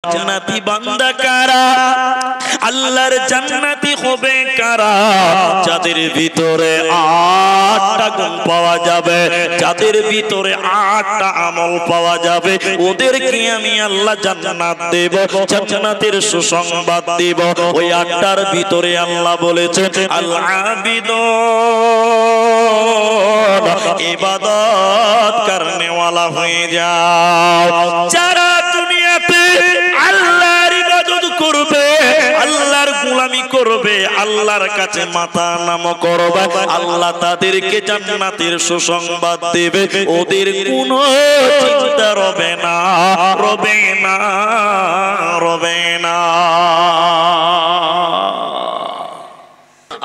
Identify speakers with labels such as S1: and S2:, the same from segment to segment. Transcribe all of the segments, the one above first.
S1: জান্নাতি বান্দা কারা, আল্লাহর জান্নাতি হবে কারা? যাদের ভিতরে 8টা গুণ পাওয়া যাবে, যাদের ভিতরে 8টা আমল পাওয়া যাবে, ওদেরকে আমি আল্লাহ জান্নাত দেব, জান্নাতের সুসংবাদ দেব। ওই 8টার ভিতরে আল্লাহ বলেছেন আল আবিদুন, ইবাদত করনে ওয়ালা হয়ে যাও। যারা দুনিয়াতে আল্লাহর ইবাদত করবে, আল্লাহর গোলামি করবে, আল্লাহর কাছে মাথা নত করবে, আল্লাহ তাদেরকে জান্নাতের সুসংবাদ দেবে। ওদের কোনো চিন্তা রবে না, রবে না, রবে না।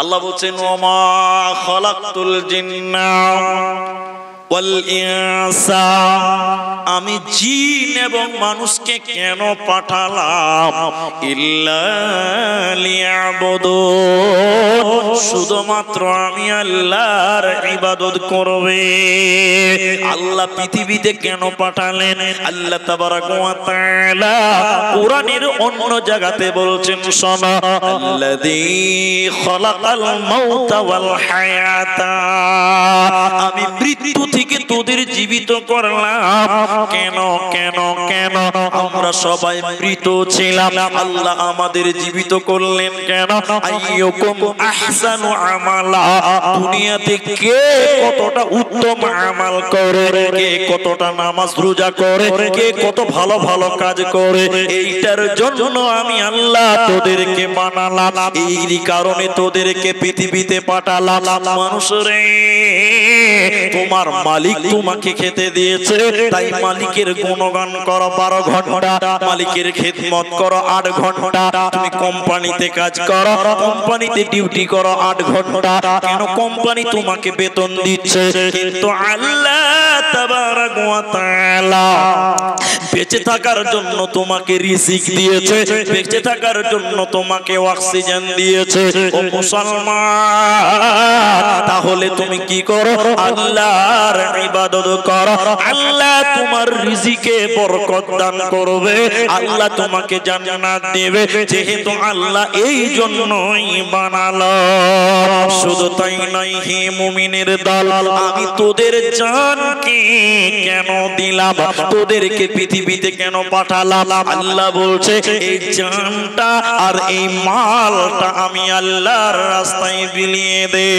S1: আল্লাহ বলছেন ওমা খালাকতুল জিন্না ওয়াল ইনসা, আমি জিন এবং মানুষকে কেন পাঠালাম? ইল্লা লিয়াবুদুন, শুধুমাত্র আমি আল্লাহর ইবাদত করবে। আল্লাহ পৃথিবীতে কেন পাঠালেন? আল্লাহ তাবারাক ওয়া তাআলা কোরআনের অন্য জায়গাতে বলছেন শোনো, আল্লাযী খালাকাল মাউতা ওয়াল হায়াতা, আমি মৃত্যু থেকে তোদের জীবিত করলাম। কেন কেন কেন? আমরা সবাই মৃত ছিলাম, আল্লাহ আমাদের জীবিত করলেন কেন? আইয়ুকুম আহসানু আমালা, দুনিয়াতে কে কতটা উত্তম আমল করে, কে কতটা নামাজ রোজা করে, কে কত ভালো ভালো কাজ করে, এইটার জন্য আমি আল্লাহ তোদেরকে বানালাম, এই কারণে তোদেরকে পৃথিবীতে পাঠালাম। মানুষ রে, তোমার মালিক তোমাকে খেতে দিয়েছে, তাই মালিকের গুণগান করো 12 ঘন্টা, মালিকের খেদমত করো 8 ঘন্টা। তুমি কোম্পানিতে কাজ করো, কোম্পানিতে ডিউটি করো 8 ঘন্টা। কেন? কোম্পানি তোমাকে বেতন দিচ্ছে, কিন্তু আল্লাহ তাবারাক ওয়া তাআলা বেঁচে থাকার জন্য তোমাকে রিজিক দিয়েছে, বেঁচে থাকার জন্য তোমাকে অক্সিজেন দিয়েছে। ও মুসলমান, তাহলে তুমি কি করো? আল্লাহর ইবাদত করো, আল্লাহ তোমার রিজিকে বরকত দান করবে, আল্লাহ তোমাকে জান্নাত দেবে, যেহেতু আল্লাহ এই জন্যই বানালো। শুধু তাই নয়, হে মুমিনের দল, আমি তোদের জানকে কেন দিলাম, তোদেরকে পৃথিবীতে কেন পাঠালাম? আল্লাহ বলছে এই জানটা আর এই মালটা আমি আল্লাহর রাস্তায় বিলিয়ে দে।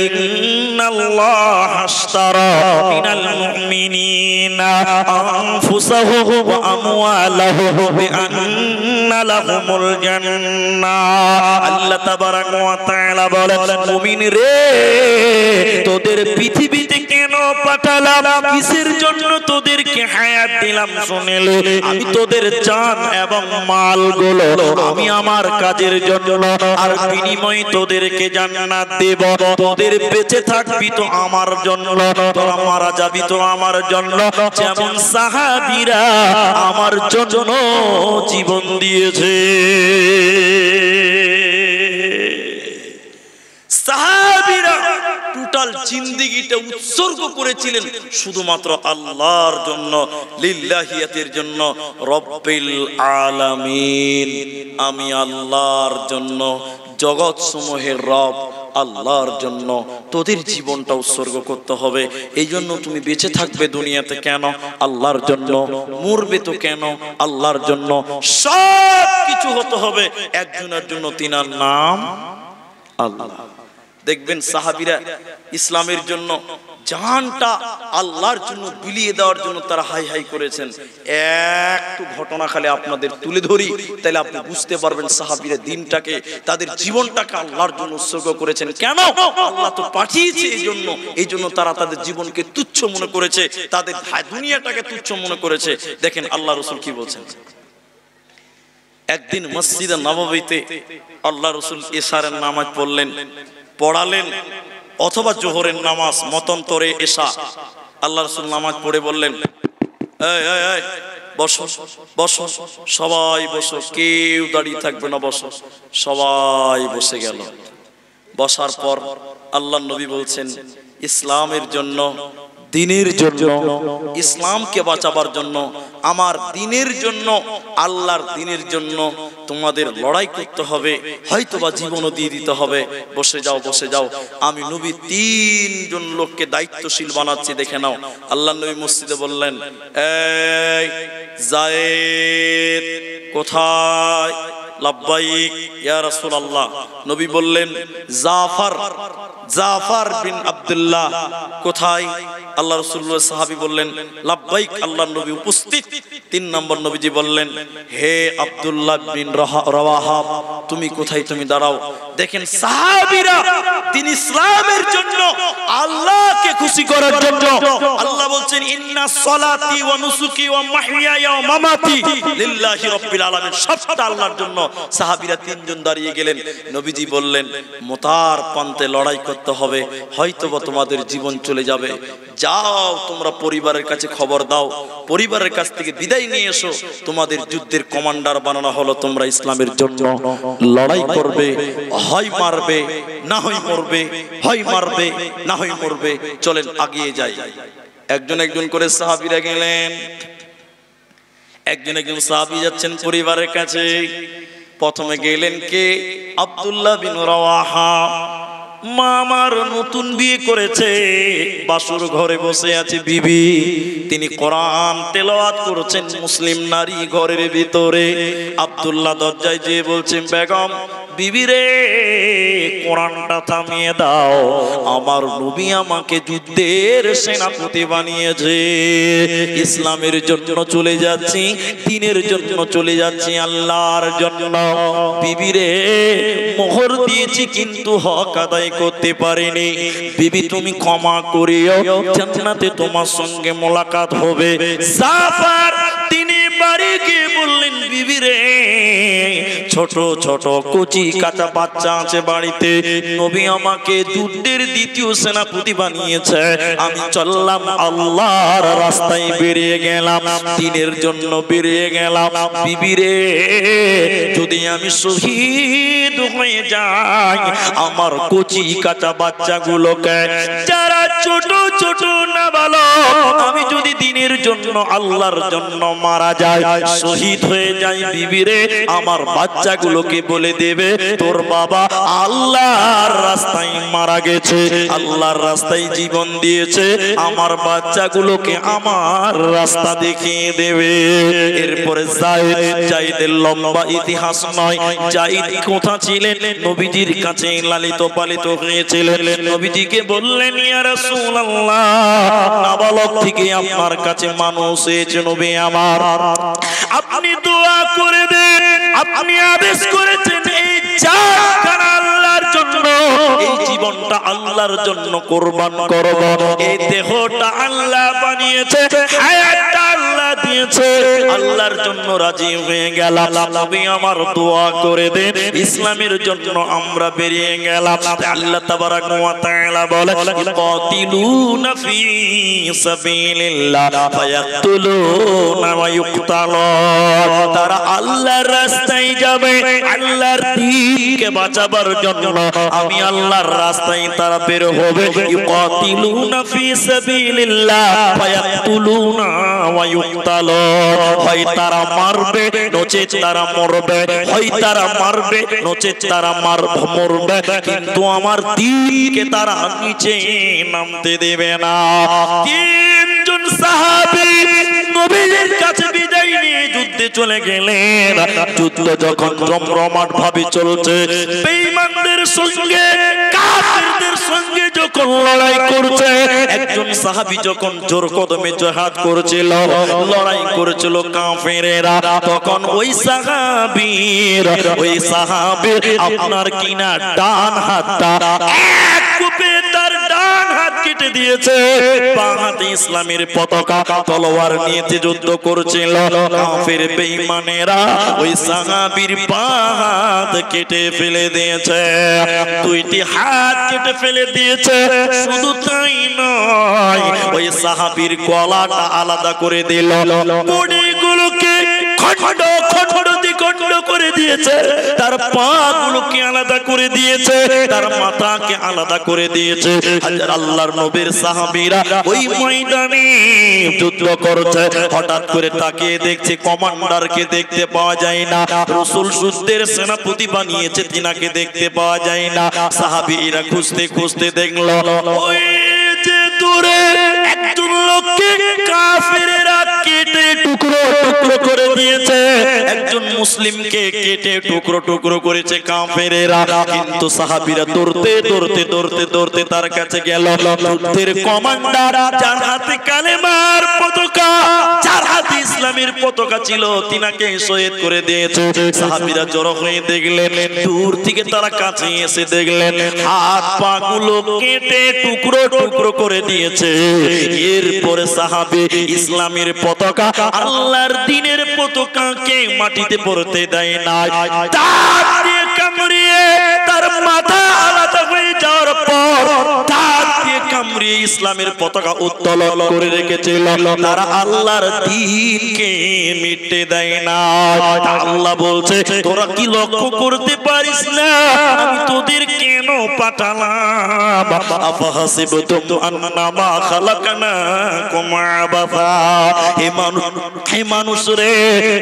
S1: ইন্নাল্লাহ আশতারা মিনাল মুমিনিনা আনফুসাহুম ওয়া আমওয়ালাহুম বিআন্না লাহুমুল জান্নাহ। আল্লাহ তাবারাক ওয়া তাআলা বলেন, মুমিন রে, তোদের পৃথিবীতে কেন পাঠালাম, কিসের জন্য তোদেরকে হায়াত দিলাম শুনেলে, আমি তোদের জান এবং মালগুলো আমি আমার কাজের জন্য, আর বিনিময়ে তোদেরকে জান্নাত দেব। তোদের বেঁচে থাকবি তো আমার জন্য, তোরা মারা যাবি তো আমার জন্য। যেমন সাহাবীরা আমার জন্য জীবন দিয়েছে, সাহাবীরা টোটাল জিন্দেগিটা উৎসর্গ করেছিলেন শুধুমাত্র আল্লাহর জন্য, লিল্লাহিয়াতের জন্য, রব্বিল আলামিন, আমি আল্লাহর জন্য, জগৎ সমূহের রব আল্লাহর জন্য তোদের জীবনটা উৎসর্গ করতে হবে। এই জন্য তুমি বেঁচে থাকবে দুনিয়াতে কেন? আল্লাহর জন্য। মরবে তো কেন? আল্লাহর জন্য। সব কিছু হতে হবে একজনের জন্য, তিনার নাম আল্লাহ। দেখবেন সাহাবীরা ইসলামের জন্য জানটা আল্লাহর জন্য বিলিয়ে দেওয়ার জন্য তারা হাই হাই করেছেন। একটু ঘটনা খালি আপনাদের তুলে ধরি, তাহলে আপনি বুঝতে পারবেন সাহাবীরা দিনটাকে, তাদের জীবনটাকে আল্লাহর জন্য উৎসর্গ করেছেন। কেন? আল্লাহ তো পাঠিয়েছে এই জন্য তারা তাদের জীবনকে তুচ্ছ মনে করেছে, তাদের দুনিয়াটাকে তুচ্ছ মনে করেছে। দেখেন আল্লাহ রাসূল কি বলছেন। একদিন মসজিদে নববীতে আল্লাহ রাসূল এশারের নামাজ পড়ালেন, অথবা জোহরের নামাজ মতান্তরে এশা। আল্লাহ রাসূল নামাজ পড়ে বললেন, এই বসো বসো, সবাই বসো, কেউ দাঁড়িয়ে থাকবে না, বসো। সবাই বসে গেল। বসার পর আল্লাহর নবী বলছেন, ইসলামের জন্য দিনের জন্য, ইসলামকে বাঁচাবার জন্য, আমার দিনের জন্য, আল্লাহর দিনের জন্য তোমাদের লড়াই করতে হবে, হয়তোবা জীবনও দিয়ে দিতে হবে। বসে যাও, বসে যাও। আমি নবী 3 জন লোককে দায়িত্বশীল বানাচ্ছি, দেখে নাও। আল্লাহ নবী মসজিদে বললেন, এই যায়েদ কোথায়? লাব্বাইক ইয়া রাসূলুল্লাহ। নবী বললেন, জাফর বিন আব্দুল্লাহ কোথায়? আল্লাহ রাসূলুল্লাহ সাহাবী বললেন, লাব্বাইক, আল্লাহর নবী উপস্থিত। 3 নম্বর নবীজি বললেন, হে আব্দুল্লাহ বিন রাওয়াহা, তুমি কোথায়? তুমি দাঁড়াও। দেখেন সাহাবীরা দিন ইসলামের জন্য, আল্লাহকে খুশি করার জন্য, আল্লাহ বলছেন, ইন্না সলাতি ওয়া নুসুকি ওয়া মাহইয়ায়া ওয়া মামাতি লিল্লাহি রাব্বিল আলামিন, সবটা আল্লাহর জন্য। সাহাবীরা 3 জন দাঁড়িয়ে গেলেন। নবীজি বললেন, মোতার পান্তে লড়াই করতে হবে, হয়তোবা তোমাদের জীবন চলে যাবে। যাও তোমরা পরিবারের কাছে খবর দাও, পরিবারের কাছ থেকে বিদায় নিয়ে এসো, তোমাদের যুদ্ধের কমান্ডার বানানো হলো, তোমরা ইসলামের জন্য লড়াই করবে, হয় মারবে না হয় মরবে, হয় মারবে না হয় মরবে। চলেন আগিয়ে যাই। একজন একজন করে সাহাবীরা গেলেন, একজন একজন সাহাবী যাচ্ছেন পরিবারের কাছে। প্রথমে গেলেন কে? আব্দুল্লাহ বিন রাওয়াহা। মা আমার নতুন বিয়ে করেছে, বাসুর ঘরে বসে আছে বিবি, তিনি কোরআন তেলাওয়াত করছেন, মুসলিম নারী ঘরের ভিতরে। আব্দুল্লাহ দরজায় যেয়ে বলছেন, বেগম, বিবি রে, কোরআনটা থামিয়ে দাও, আমার নবী আমাকে যুদ্ধের সেনাপতি বানিয়েছে, ইসলামের জন্য চলে যাচ্ছি, দ্বীনের জন্য চলে যাচ্ছি, আল্লাহর জন্য। বিবি রে, মোহর দিয়েছি কিন্তু হক আদায় করতে পারিনি, বিবি তুমি ক্ষমা করিও, জান্নাতে তোমার সঙ্গে মোলাকাত হবে। জাফর তিনি বাড়ি গিয়ে বললেন, বিবি রে, ছোট ছোট কচি কাঁচা বাচ্চা আছে বাড়িতে, নবী আমাকে যুদ্ধের দ্বিতীয় সেনাপতি বানিয়েছে, আমি চললাম আল্লাহর রাস্তায়, বেরিয়ে গেলাম, দ্বীনের জন্য বেরিয়ে গেলাম। বিবি রে, যদি আমি শহীদ হয়ে যাই, আমার কচি কাঁচা বাচ্চাগুলোকে, যারা ছোট ছোট নাবালক, আমি যদি দ্বীনের জন্য, আল্লাহর জন্য মারা যায়, শহীদ হয়ে যাই, বিবি রে, আমার বাচ্চাগুলোকে বলে দেবে, তোর বাবা আল্লাহর রাস্তায় মারা গেছে, আল্লাহর রাস্তায় জীবন দিয়েছে, আমার বাচ্চাগুলোকে আমার রাস্তা দেখিয়ে দেবে। এরপরে যায়েদের লম্বা ইতিহাস নয়, যায়েদ কোথা ছিলেন? নবীজির কাছে লালিত পালিত হয়েছিলেন। নবীজিকে বললেন, ইয়া রাসূলুল্লাহ, নাবালক থেকে আপনার কাছে মানুষ এসেছে, নবী আমার, আপনি দোয়া করে দেন, আপনি আদেশ করেছেন এই জানখানা আল্লাহর জন্য, এই জীবনটা আল্লাহর জন্য কোরবান করব, এই দেহটা আল্লাহ বানিয়েছে, হায়াতটা আল্লাহ দিয়েছে, আল্লাহর জন্য রাজি হয়ে গেলাম, নবী আমার দোয়া করে দেন, ইসলামের জন্য আমরা বেরিয়ে গেলাম। আল্লাহ তাবারাক ওয়া তাআলা বলে, কাতিলুনা ফি সাবিলিল্লাহ ফায়াকতুলুনা ওয়া ইউকতালুন, তারা আল্লাহর রাস্তায় যাবে, আল্লাহর দ্বীনকে বাঁচাবার জন্য, আমি আল্লাহর রাস্তায় তারা বের হবে। ইউকাতিলুনা ফি সাবিলিল্লাহ ফায়াকতুলুনা ওয়া ইউকতালুন, হয় তারা মারবে নচেত তারা মরবে, হয় তারা মারবে নচেত তারা মরবে, কিন্তু আমার দ্বীনকে তারা নিচে নামতে দেবে না। 3 জন সাহাবী নবীর কাছে বিদায় নিয়ে যুদ্ধে চলে গেলেন। যুদ্ধ যখন রমরমাট ভাবে চলছে, বেঈমানদের সঙ্গে কাফেরদের সঙ্গে যখন লড়াই করছে, একজন সাহাবী যখন জোর কদমে জিহাদ করেছিল, লড়াই করেছিল কাফেরেরা, তখন ওই সাহাবীর আপনার কিনা ডান হাতটা এক কোপে তার ডান হাত কেটে দিয়েছে, বাঁ হাতে ইসলামের পতাকা, তলোয়ার নিয়ে যুদ্ধ করছিল। কাফের বেঈমানেরা ওই সাহাবীর বাঁ হাত কেটে ফেলে দিয়েছে, 2টি হাত কেটে ফেলে দিয়েছে। শুধু তাই নয়, ওই সাহাবীর গলাটা আলাদা করে দিল, বডিগুলোকে খণ্ড খণ্ড দ্বিখণ্ড করে দিয়েছে। তার তার পা গুলোকে আলাদা করে দিয়েছে, তার মাথাকে আলাদা করে দিয়েছে। হাজার আল্লাহর নবীর সাহাবীরা ওই ময়দানে যুদ্ধ করছে, হঠাৎ করে তাকিয়ে দেখছে কমান্ডারকে দেখতে পাওয়া যায় না, রাসূল যুদ্ধের সেনাপতি বানিয়েছে তিনাকে দেখতে পাওয়া যায় না। সাহাবীরা খুঁজতে খুঁজতে দেখলো ওই যে দূরে একজন লোককে কাফেররা কেটে টুকরো টুকরো করে দিয়েছে, একজন মুসলিমকে কেটে টুকরো টুকরো করেছে কাফেররা। কিন্তু সাহাবীরা দৌড়তে দৌড়তে দৌড়তে দৌড়তে তার কাছে গেল। যুদ্ধের কমান্ডার, যার হাতে কালেমার পতাকা, যার হাতে ইসলামের পতাকা ছিল, তিনাকে শহীদ করে দিয়েছে। সাহাবীরা জড়ো হয়ে দেখলেন, দূর থেকে তারা কাছে এসে দেখলেন হাত পা গুলো কেটে টুকরো টুকরো করে দিয়েছে। এরপরে সাহাবী ইসলামের পতাকা, আল্লাহর দ্বীনের পতাকাকে মাটিতে পড়তে দেয় না, দাঁত দিয়ে কামড়িয়ে তার মাথা আলাদা হয়ে যাওয়ার পর দাঁত দিয়ে কামড়িয়ে ইসলামের পতাকা উত্তোলন করে রেখেছিল। তারা আল্লাহর দ্বীনকে মিটতে দেয় না। আল্লাহ বলছে, তোরা কি লক্ষ্য করতে পারিস না আমি তোদের কেন পাঠালাম? আফাহাসিবতুম আন্নামা খালাকনাকুম আবাসা, হে মানুষ রে,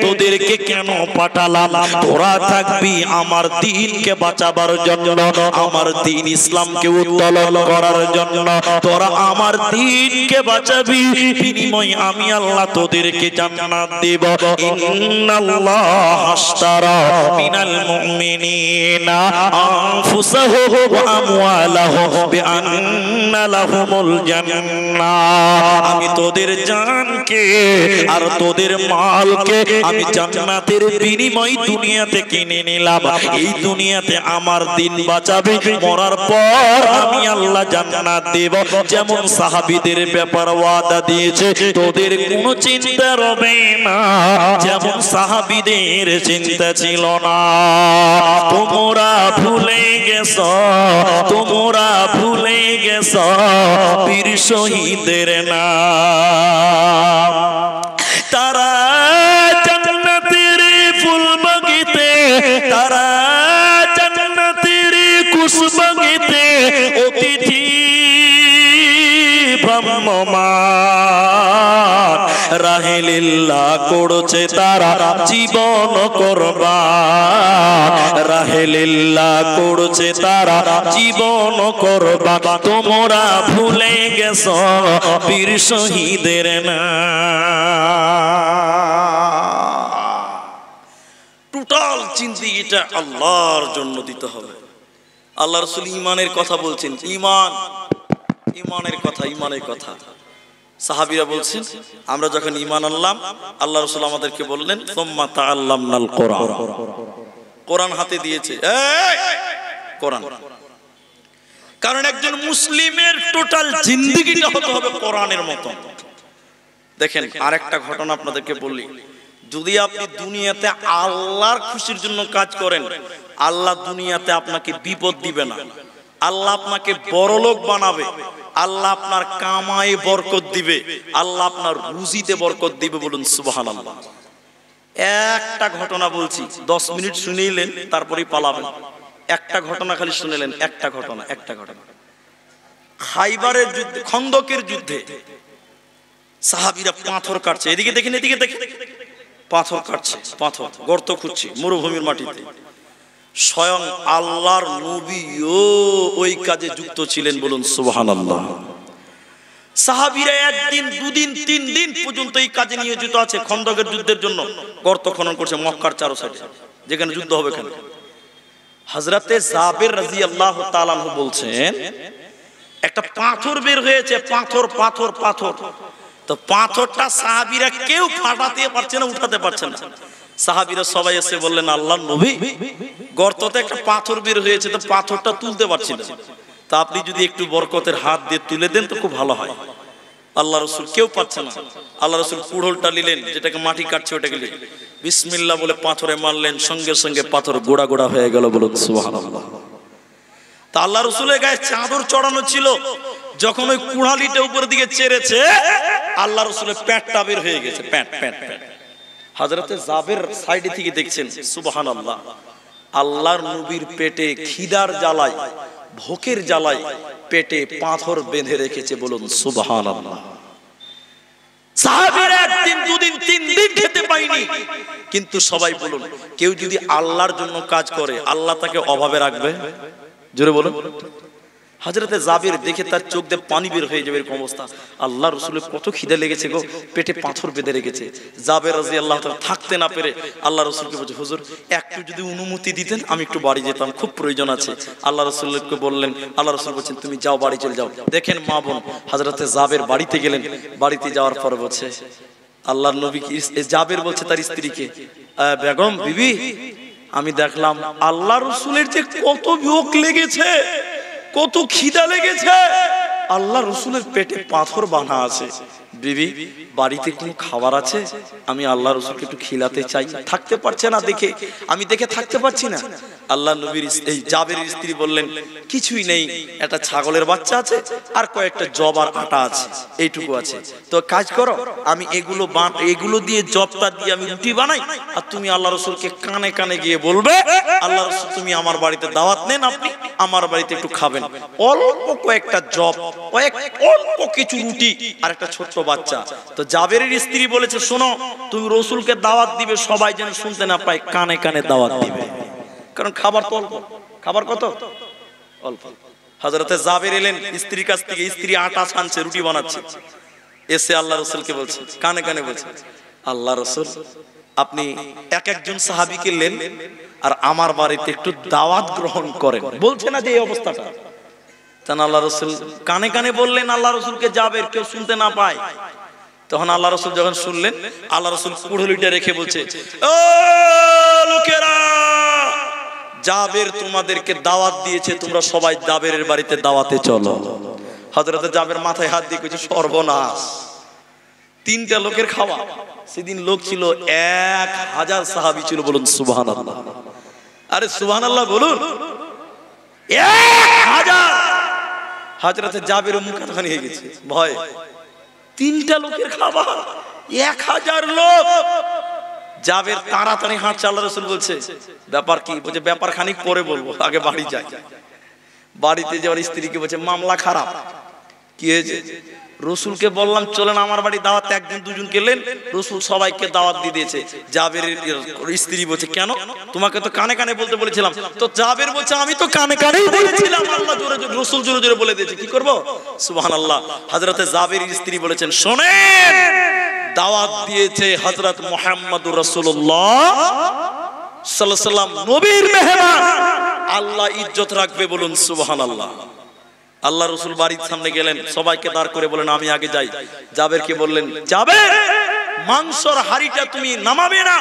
S1: তোদেরকে কেন পাঠালাম? তোরা থাকবি আমার দ্বীনকে বাঁচাবার জন্য, আমার দ্বীন ইসলামকে উত্তোলন করার জন্য। তোরা আমার দ্বীনকে বাঁচাবি, বিনিময়ে আমি আল্লাহ তোদেরকে জান্নাত দেব। ইন্নাল্লাহ আশতারা মিনাল মুমিনিনা আনফুসাহুম ওয়া আমওয়ালাহুম বিআন্না লাহুমুল জান্নাহ। আমি তোদের জানকে আর তোদের মালকে আমি জান্নাতের বিনিময়ে দুনিয়াতে কিনে নিলাম। এই দুনিয়াতে আমার দিন বাঁচাবে, মরার পর আমি আল্লাহ জান্নাত দেব। যেমন সাহাবীদের ব্যাপার ওয়াদা দিয়েছে, তোদের কোনো চিন্তা রবে না, যেমন সাহাবীদের চিন্তা ছিল না। তোমরা ভুলে গেছো, তোমরা ভুলে গেছো বীর শহীদের নাম। তারা জান্নাতের ফুল বাগিতে, তারা জান্নাতের কুসুমবাগিতে অতিথি ভ্রাম্যমান রাহেলিল্লাহ করছে তারা জীবন কুরবান, রাহেলিল্লাহ করছে তারা জীবন কুরবান। তোমরা ভুলে গেছো বীর শহীদের নাম। টোটাল জিন্দেগিটা আল্লাহর জন্য দিতে হবে। আল্লাহ রাসূল ঈমানের কথা বলছেন, ঈমান, ঈমানের কথা, ঈমানের কথা। সাহাবীরা বলছেন, আমরা যখন ঈমান আনলাম, আল্লাহ রাসূল আমাদেরকে বললেন সুম্মা তাআল্লামনাল কোরআন, কোরআন হাতে দিয়েছে, এই কোরআন। কারণ একজন মুসলিমের টোটাল জিন্দেগিটা হতে হবে কোরআনের মতো। দেখেন আরেকটা ঘটনা আপনাদেরকে বলি, যদি আপনি দুনিয়াতে আল্লাহর খুশির জন্য কাজ করেন, আল্লাহ দুনিয়াতে আপনাকে বিপদ দিবে না, আল্লাহ আপনাকে বড়লোক বানাবে, আল্লাহ আপনার কামায়ে বরকত দিবে, আল্লাহ আপনার রুজিতে বরকত দিবে। বলুন সুবহানাল্লাহ। একটা ঘটনা বলছি, 10 মিনিট শুনিলেন তারপরেই পালাবেন। একটা ঘটনা খালি শুনিলেন, একটা ঘটনা, একটা ঘটনা। খাইবারের যুদ্ধে, খন্দকের যুদ্ধে সাহাবীরা পাথর কাটছে, এদিকে দেখেন, এদিকে দেখেন, পাথর কাটছে, পাথর গর্ত খুঁজছে মরুভূমির মাটিতে। স্বয়ং আল্লাহর নবীও ওই কাজে যুক্ত ছিলেন। বলুন সুবহানাল্লাহ। সাহাবীরা একদিন, দুদিন, 3 দিন পর্যন্ত এই কাজে নিয়োজিত আছে। খন্দকের যুদ্ধের জন্য গর্ত খনন করছে মক্কার চারো সাইডে, যেখানে যুদ্ধ হবে। কেন? হযরতে জাবের রাদিয়াল্লাহু তাআলা আনহু বলছেন, একটা পাথর বের হয়েছে, পাথর পাথর পাথর। তো পাথরটা সাহাবীরা কেউ ফাটাতে পারছে না, উঠাতে পারছে না। সাহাবীরা সবাই এসে বললেন, আল্লাহর নবী, গর্ততে একটা পাথর বের হয়েছে, তো পাথরটা তুলতে পারছি না, তা আপনি যদি একটু বরকতের হাত দিয়ে তুলে দেন তো খুব ভালো হয়। আল্লাহ রাসূল কেউ পাচ্ছে না। আল্লাহ রাসূল কুড়োলটা নিলেন, যেটাকে মাটি কাটছে ওটাকে নিলেন, বিসমিল্লাহ বলে পাথরে মারলেন, সঙ্গে সঙ্গে পাথর গোড়া গোড়া হয়ে গেল। বলুন সুবহানাল্লাহ। তা আল্লাহ রাসূলের গায়ে চাদর চড়ানো ছিল, যখন ওই কুড়ালিটা উপরের দিকে চেড়েছে, আল্লাহ রাসূলের পেটটা বের হয়ে গেছে, পেট পেট পেট। হযরতে জাবের সাইডে থেকে দেখছেন, সুবহানাল্লাহ।
S2: আল্লাহর নবীর পেটে খিদার জ্বালায়, ভোকের জ্বালায় পেটে পাথর বেঁধে রেখেছে। বলুন সুবহানাল্লাহ। সাহাবীরা একদিন, দুদিন, 3 দিন খেতে পায়নি। কিন্তু সবাই বলুন, কেউ যদি আল্লাহর জন্য কাজ করে আল্লাহ তাকে অভাবে রাখবে? জোরে বলুন। হযরতে জাবির দেখে তার চোখ দিয়ে পানি বের হয়ে যাবে এরকম অবস্থা। আল্লাহ রাসূলের কত খিদে লেগেছে গো, পেটে পাথর বেঁধে রেখেছে। জাবের রাদিয়াল্লাহু তাআলা থাকতে না পেরে আল্লাহ রাসূলকে বলছে, হুজুর একটু যদি অনুমতি দিতেন আমি একটু বাড়ি যেতাম, খুব প্রয়োজন আছে। আল্লাহ রাসূলকে বললেন, আল্লাহ রাসূল বলছেন তুমি যাও, বাড়ি চলে যাও। দেখেন মা বোন, হযরতে জাবের বাড়িতে গেলেন। বাড়িতে যাওয়ার পর বলছে আল্লাহর নবী কি, জাবের বলছে তার স্ত্রীকে, বেগম বিবি আমি দেখলাম আল্লাহ রাসূলের যে কত ভোক লেগেছে, কত খিদা লেগেছে, আল্লাহ রসুলের পেটে পাথর বাঁধা আছে। বিবি বাড়িতে কোনো খাবার আছে? আমি আল্লাহ রসুলকে একটু খিলাতে চাই। থাকতে পারছে না দেখে, আমি দেখে থাকতে পারছি না। আল্লাহ নবীর এই জাবেরের স্ত্রী বললেন, কিছুই নেই, একটা ছাগলের বাচ্চা আছে আর কয়েকটা জব আর আটা আছে, এইটুকু আছে। তো কাজ করো, আমি এগুলো দিয়ে জবটা দিয়ে আমি রুটি বানাই, আর তুমি আল্লাহ রসুলকে কানে কানে গিয়ে বলবে, আল্লাহ রসুল তুমি আমার বাড়িতে দাওয়াত নেন, আপনি আমার বাড়িতে একটু খাবেন। অল্প কয়েকটা জব, অল্প কিছু রুটি আর একটা ছোট্ট বাচ্চা। তো জাবেরের স্ত্রী বলেছে, শোনো তুমি রসুলকে দাওয়াত দিবে, সবাই যেন শুনতে না পায়, কানে কানে দাওয়াত দিবে, কারণ খাবার তো অল্প। খাবার কত? অল্প। হযরতে জাবের এলেন স্ত্রীর কাছ থেকে, স্ত্রী আটা ছানছে, রুটি বানাচ্ছে। এসে আল্লাহ রসুলকে বলছে, কানে কানে বলছে, আল্লাহ রসুল আপনি একজন সাহাবীকে নেন আর আমার বাড়িতে একটু দাওয়াত গ্রহণ করেন। বলছে না যে এই অবস্থাটা। তখন আল্লাহ রসুল কানে কানে বললেন আল্লাহ রসুলকে, জাবের কেউ শুনতে না পায়। তখন আল্লাহ রসুল যখন শুনলেন, আল্লাহ রসুল কুড়ুলিটা রেখে বলছে, ও লোকেরা, জাবের তোমাদেরকে দাওয়াত দিয়েছে, তোমরা সবাই জাবেরের বাড়িতে দাওয়াতে চলো। হযরতে জাবের মাথায় হাত দিয়ে কইছে, সর্বনাশ, 3টা লোকের খাওয়া। সেদিন লোক ছিল 1000 সাহাবী ছিল। বলুন সুবহানাল্লাহ। আরে সুবহানাল্লাহ বলুন। 1000। হযরতে জাবের মুখ খানি হয়ে গেছে ভয়। 3টা লোকের খাবার, 1000 লোক। জাবের তাড়াতাড়ি হাঁটছে। আল্লাহ রাসূল বলছে, ব্যাপার কি? বলছে ব্যাপার খানিক পরে বলবো, আগে বাড়ি যাই। বাড়িতে যাওয়ার স্ত্রীকে বলছে, মামলা খারাপ। কি হয়েছে? রসুলকে বললাম চলেন আমার বাড়ি দাওয়াত, 1 2 কে নেন। রসুল সবাইকে দাওয়াত দিয়ে দিয়েছে। জাবেরের স্ত্রী বলছে, কেন? তোমাকে তো কানে কানে বলতে বলেছিলাম। তো জাবের বলছে, আমি তো কানে কানেই বলেছিলাম, আল্লাহ জোরে জোরে, রসুল জোরে জোরে বলে দিয়েছে, কি করব? সুবহানাল্লাহ। হযরতে জাবেরের স্ত্রী বলেছেন, শোনেন, দাওয়াত দিয়েছে হযরত মুহাম্মদুর রাসূলুল্লাহ সাল্লাল্লাহু আলাইহি ওয়াসাল্লাম, নবীর মেহমান, আল্লাহ ইজ্জত রাখবে। বলুন সুবহানাল্লাহ। আল্লাহ রসুল বাড়ির সামনে গেলেন, সবাইকে দাঁড় করে বলেন আমি আগে যাই। জাবেরকে বললেন, জাবের মাংসর হাড়িটা তুমি নামাবে না,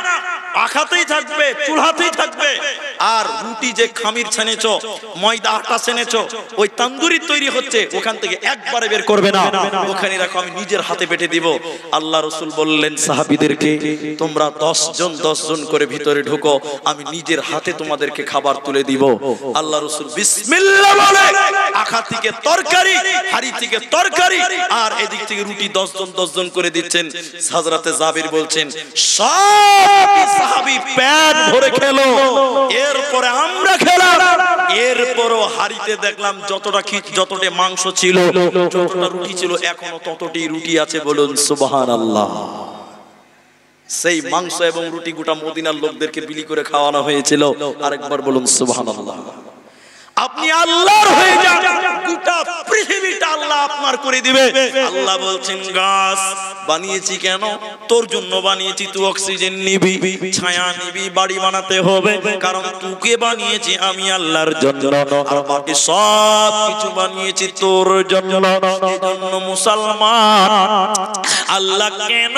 S2: আখাতেই থাকবে, চুলাতেই থাকবে। আর রুটি যে খামির ছেনেছো, ময়দা আটা ছেনেছো, ওই তন্দুরি তৈরি হচ্ছে, ওখান থেকে একবারে বের করবে না, ওখানে রাখো, আমি নিজের হাতে বেটে দিব। আল্লাহ রসুল বললেন সাহাবীদেরকে, তোমরা 10 জন করে ভিতরে ঢুকো, আমি নিজের হাতে তোমাদেরকে খাবার তুলে দিব। আল্লাহ রসুল বিসমিল্লাহ বলে আখা থেকে তরকারি, হাড়ি থেকে তরকারি, আর এদিক থেকে রুটি 10 জন করে দিচ্ছেন। হযরতে জাবের বলছেন, সব সাহাবী পেট ভরে খেলো, এরপরে আমরা খেলাম। এরপরও হাড়িতে দেখলাম যতটা মাংস ছিল, যতটা রুটি ছিল, এখনো ততটি রুটি আছে। বলুন সুবহানাল্লাহ। সেই মাংস এবং রুটি গোটা মদিনার লোকদেরকে বিলি করে খাওয়ানো হয়েছিল। আরেকবার বলুন সুবহানাল্লাহ। আপনি আল্লাহর হয়ে যান, গোটা পৃথিবীটা আল্লাহ আপনার করে দিবে। আল্লাহ বলছেন, গাছ বানিয়েছি কেন? তোর জন্য বানিয়েছি, তুই অক্সিজেন নিবি, ছায়া নিবি, বাড়ি বানাতে হবে, কারণ তোকে বানিয়েছি আমি আল্লাহর জন্য, আর বাকি সব কিছু বানিয়েছি তোর জন্য। এজন্য মুসলমান, আল্লাহ কেন